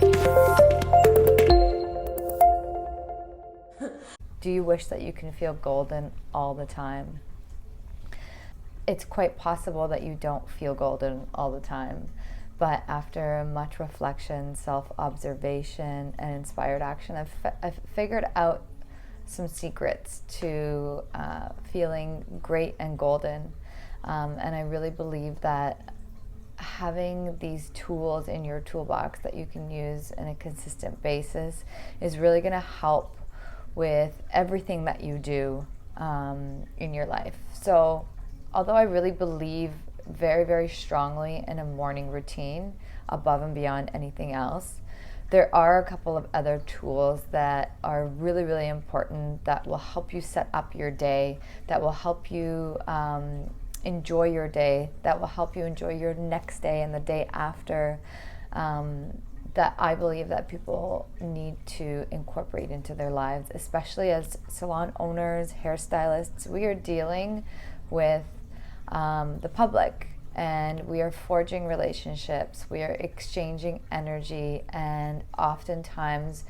Do you wish that you can feel golden all the time? It's quite possible that you don't feel golden all the time, but after much reflection, self-observation, and inspired action, I've figured out some secrets to feeling great and golden. And I really believe that having these tools in your toolbox that you can use on a consistent basis is really going to help with everything that you do in your life. So although I really believe very, very strongly in a morning routine above and beyond anything else, there are a couple of other tools that are really, really important that will help you set up your day, that will help you enjoy your day, that will help you enjoy your next day and the day after, that I believe that people need to incorporate into their lives, especially as salon owners, hairstylists. We are dealing with the public, and we are forging relationships, we are exchanging energy, and oftentimes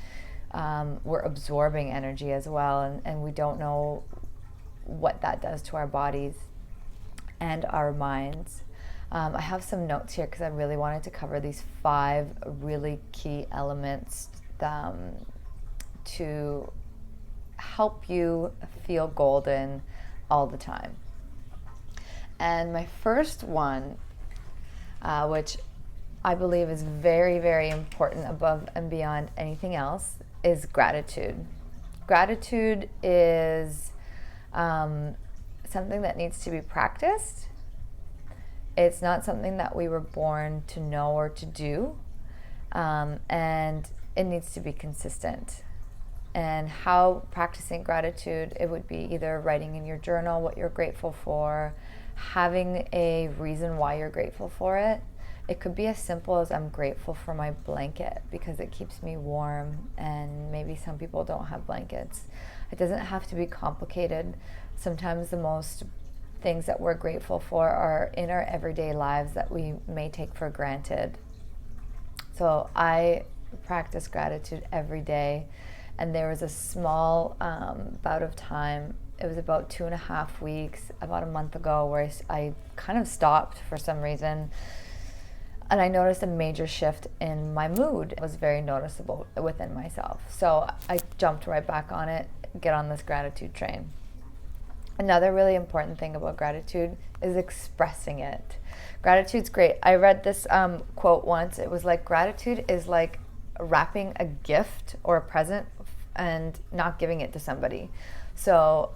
we're absorbing energy as well, and we don't know what that does to our bodies and our minds. I have some notes here because I really wanted to cover these 5 really key elements to help you feel golden all the time. And my first one, which I believe is very, very important above and beyond anything else, is gratitude. Gratitude is something that needs to be practiced. It's not something that we were born to know or to do, and it needs to be consistent. And how practicing gratitude, it would be either writing in your journal what you're grateful for, having a reason why you're grateful for it. It could be as simple as I'm grateful for my blanket because it keeps me warm, and maybe some people don't have blankets. It doesn't have to be complicated. Sometimes the most things that we're grateful for are in our everyday lives that we may take for granted. So I practice gratitude every day, and there was a small bout of time. It was about 2.5 weeks, about a month ago, where I kind of stopped for some reason, and I noticed a major shift in my mood. It was very noticeable within myself. So I jumped right back on it, get on this gratitude train. Another really important thing about gratitude is expressing it. Gratitude's great. I read this quote once. It was like, gratitude is like wrapping a gift or a present and not giving it to somebody. So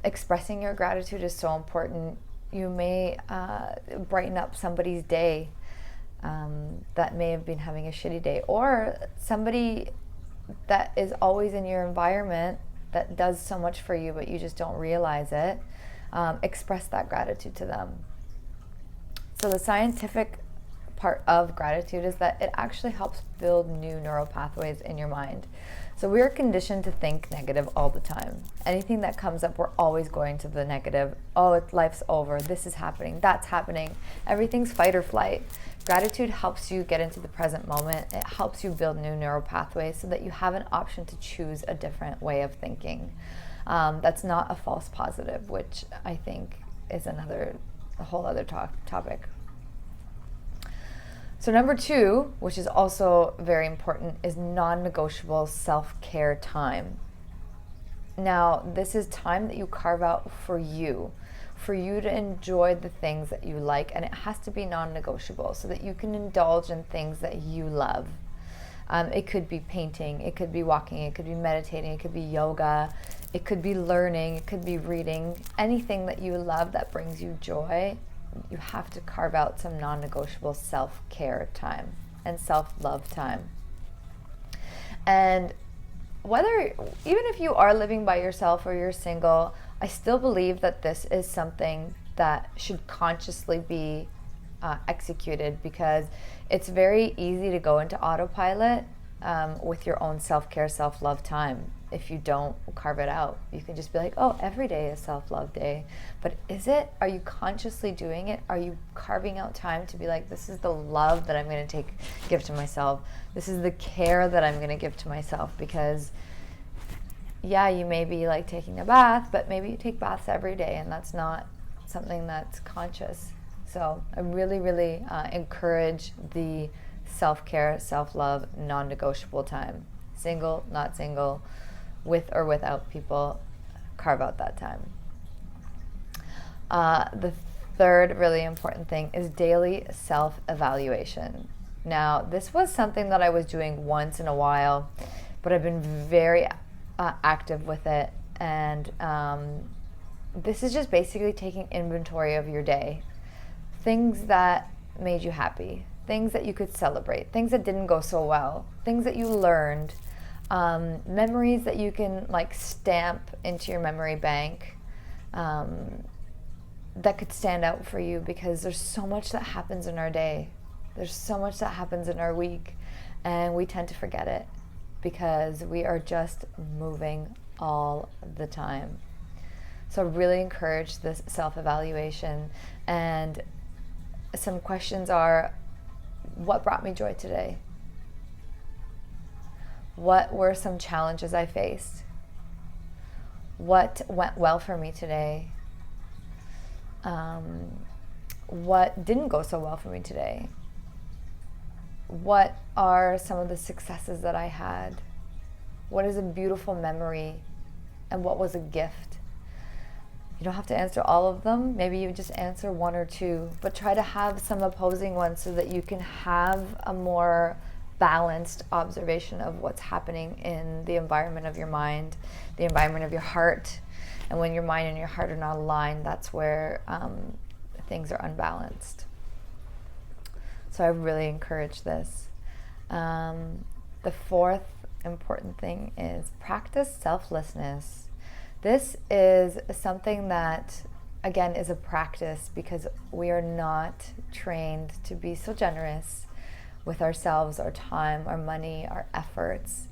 expressing your gratitude is so important. You may brighten up somebody's day that may have been having a shitty day, or somebody that is always in your environment that does so much for you, but you just don't realize it. Express that gratitude to them. So the scientific part of gratitude is that it actually helps build new neural pathways in your mind. So we are conditioned to think negative all the time. Anything that comes up, we're always going to the negative. Oh, life's over. This is happening. That's happening. Everything's fight or flight. Gratitude helps you get into the present moment. It helps you build new neural pathways so that you have an option to choose a different way of thinking. That's not a false positive, which I think is a whole other topic. So number 2, which is also very important, is non-negotiable self-care time. Now, this is time that you carve out for you to enjoy the things that you like, and it has to be non-negotiable so that you can indulge in things that you love. It could be painting, it could be walking, it could be meditating, it could be yoga, it could be learning, it could be reading. Anything that you love that brings you joy, you have to carve out some non-negotiable self-care time and self-love time. And even if you are living by yourself or you're single, I still believe that this is something that should consciously be executed, because it's very easy to go into autopilot with your own self-care, self-love time. if you don't carve it out. You can just be like, oh, every day is self-love day. But is it? Are you consciously doing it? Are you carving out time to be like, this is the love that I'm going to give to myself. This is the care that I'm going to give to myself. Because yeah, you may be like taking a bath, but maybe you take baths every day, and that's not something that's conscious. So I really, really encourage the self-care, self-love, non-negotiable time. Single, not single, with or without people, carve out that time. The third really important thing is daily self-evaluation. Now, this was something that I was doing once in a while, but I've been very active with it. And this is just basically taking inventory of your day. Things that made you happy, things that you could celebrate, things that didn't go so well, things that you learned, memories that you can like stamp into your memory bank, that could stand out for you, because there's so much that happens in our day. There's so much that happens in our week, and we tend to forget it because we are just moving all the time. So really encourage this self-evaluation. And some questions are, what brought me joy today? What were some challenges I faced? What went well for me today? What didn't go so well for me today? What are some of the successes that I had? What is a beautiful memory? And what was a gift? You don't have to answer all of them. Maybe you just answer one or two, but try to have some opposing ones so that you can have a more balanced observation of what's happening in the environment of your mind, the environment of your heart. And when your mind and your heart are not aligned, that's where things are unbalanced. So I really encourage this. The fourth important thing is practice selflessness. This is something that, again, is a practice, because we are not trained to be so generous with ourselves, our time, our money, our efforts.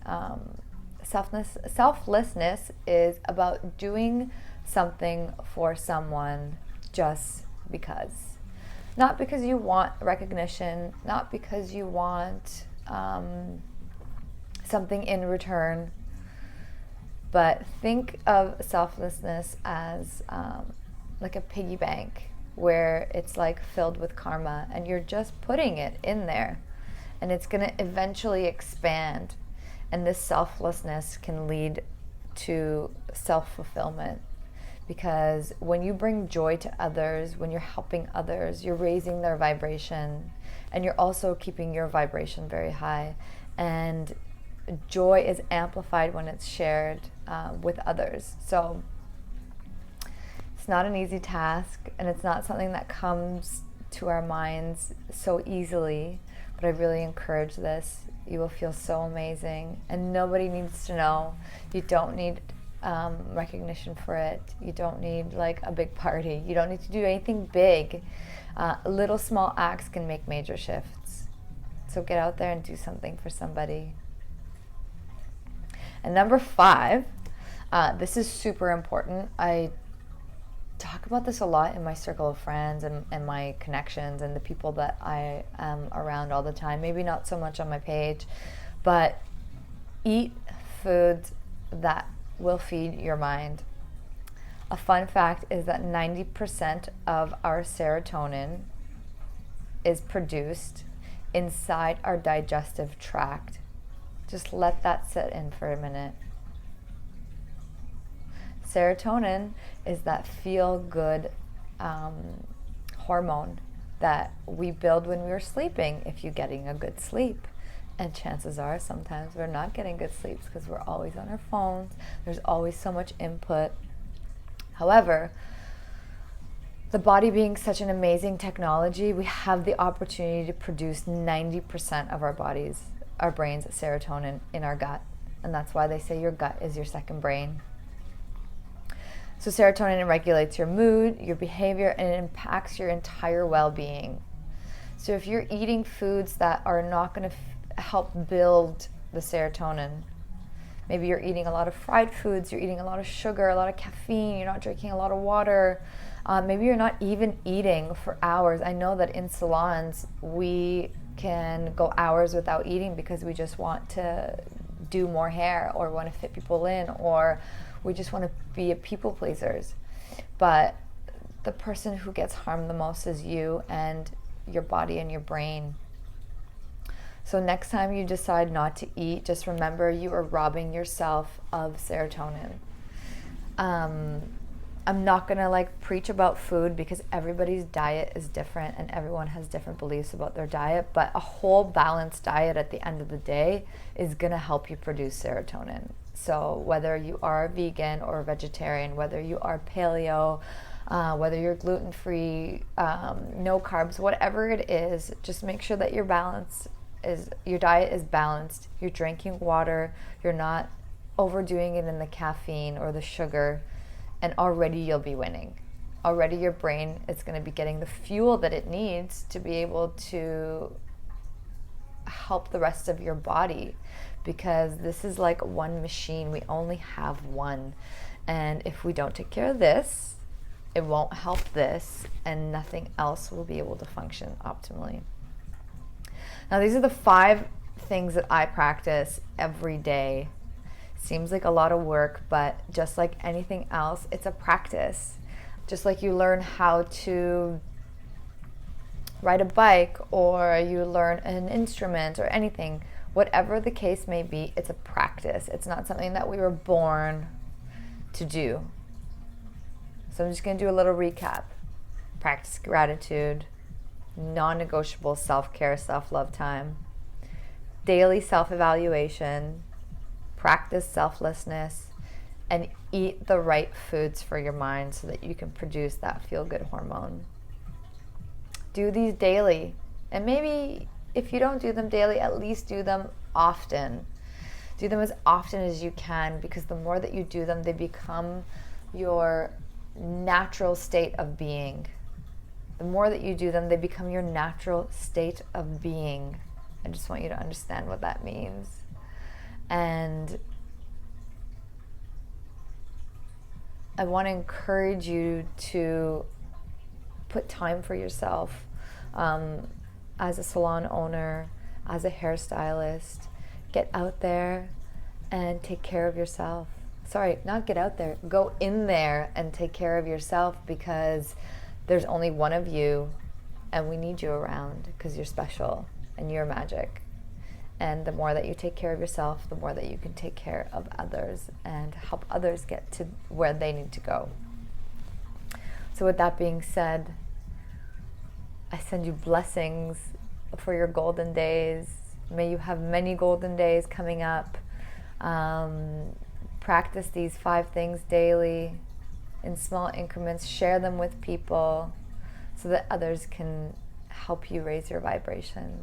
Selflessness is about doing something for someone just because. Not because you want recognition, not because you want something in return, but think of selflessness as like a piggy bank, where it's like filled with karma, and you're just putting it in there, and it's going to eventually expand. And this selflessness can lead to self-fulfillment, because when you bring joy to others, when you're helping others, you're raising their vibration, and you're also keeping your vibration very high. And joy is amplified when it's shared with others. So it's not an easy task, and it's not something that comes to our minds so easily, but I really encourage this. You will feel so amazing, and nobody needs to know. You don't need recognition for it. You don't need like a big party. You don't need to do anything big. Little small acts can make major shifts. So get out there and do something for somebody. And number 5, this is super important. I talk about this a lot in my circle of friends and my connections and the people that I am around all the time. Maybe not so much on my page, but eat foods that will feed your mind. A fun fact is that 90% of our serotonin is produced inside our digestive tract. Just let that sit in for a minute. Serotonin is that feel-good hormone that we build when we're sleeping, if you're getting a good sleep. And chances are sometimes we're not getting good sleeps because we're always on our phones. There's always so much input. However, the body being such an amazing technology, we have the opportunity to produce 90% of our brain's serotonin in our gut. And that's why they say your gut is your second brain. So serotonin regulates your mood, your behavior, and it impacts your entire well-being. So if you're eating foods that are not going to help build the serotonin, Maybe you're eating a lot of fried foods, you're eating a lot of sugar, a lot of caffeine, you're not drinking a lot of water. Maybe you're not even eating for hours. I know that in salons, we can go hours without eating because we just want to do more hair or want to fit people in, or we just want to be a people pleasers. But the person who gets harmed the most is you and your body and your brain. So next time you decide not to eat, just remember you are robbing yourself of serotonin. I'm not gonna preach about food because everybody's diet is different and everyone has different beliefs about their diet, but a whole balanced diet at the end of the day is gonna help you produce serotonin. So whether you are vegan or vegetarian, whether you are paleo, whether you're gluten-free, no carbs, whatever it is, just make sure that your diet is balanced. You're drinking water, you're not overdoing it in the caffeine or the sugar, and already you'll be winning. Already your brain is going to be getting the fuel that it needs to be able to help the rest of your body, because this is like one machine. We only have one. And if we don't take care of this, it won't help this, and nothing else will be able to function optimally. Now, these are the 5 things that I practice every day. Seems like a lot of work, but just like anything else, it's a practice. Just like you learn how to ride a bike, or you learn an instrument or anything, whatever the case may be, it's a practice. It's not something that we were born to do. So I'm just going to do a little recap. Practice gratitude, non-negotiable self-care, self-love time, daily self-evaluation, practice selflessness, and eat the right foods for your mind so that you can produce that feel-good hormone. Do these daily, and maybe if you don't do them daily, at least do them often. Do them as often as you can, because the more that you do them, they become your natural state of being. The more that you do them, they become your natural state of being. I just want you to understand what that means. And I want to encourage you to put time for yourself, as a salon owner, as a hairstylist. Get out there and take care of yourself. Sorry, not get out there. Go in there and take care of yourself, because there's only one of you, and we need you around because you're special and you're magic. And the more that you take care of yourself, the more that you can take care of others and help others get to where they need to go. So with that being said, I send you blessings for your golden days. May you have many golden days coming up. Practice these 5 things daily in small increments. Share them with people so that others can help you raise your vibration.